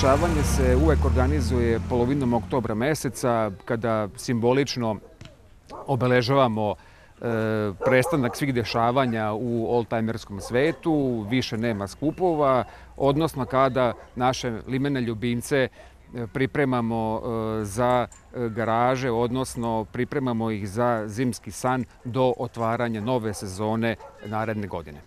dešavanje se uvek organizuje polovinom oktobra meseca, kada simbolično obeležavamo prestanak svih dešavanja u oldtimerskom svetu, više nema skupova, odnosno kada naše limene ljubimce pripremamo za garaže, odnosno pripremamo ih za zimski san do otvaranja nove sezone naredne godine.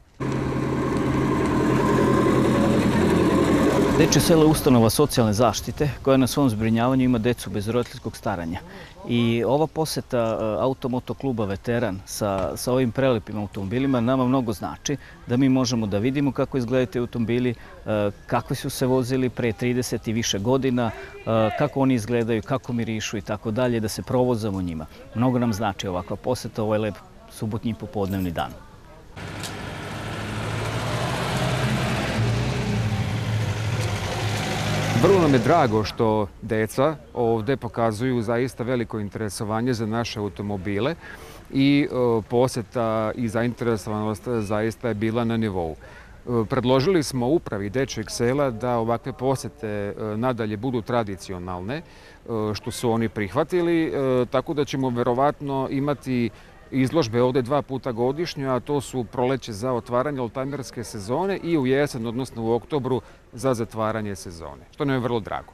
Dečje selo je ustanova socijalne zaštite koja na svom zbrinjavanju ima decu bez roditeljskog staranja. I ova poseta Automoto kluba Veteran sa ovim prelepim automobilima nama mnogo znači da mi možemo da vidimo kako izgledaju ti automobili, kakvi su se vozili pre 30 i više godina, kako oni izgledaju, kako mirišu i tako dalje, da se provozamo njima. Mnogo nam znači ovakva poseta, ovo je lep subotnji popodnevni dan. Vrlo nam je drago što deca ovde pokazuju zaista veliko interesovanje za naše automobile i poseta i zainteresovanost zaista je bila na nivou. Predložili smo upravi Dečjeg sela da ovakve posete nadalje budu tradicionalne, što su oni prihvatili, tako da ćemo verovatno imati izložbe ovde 2 puta godišnje, a to su proleće za otvaranje oldtimerske sezone i u jesen, odnosno u oktobru, za zatvaranje sezone, što nam je vrlo drago.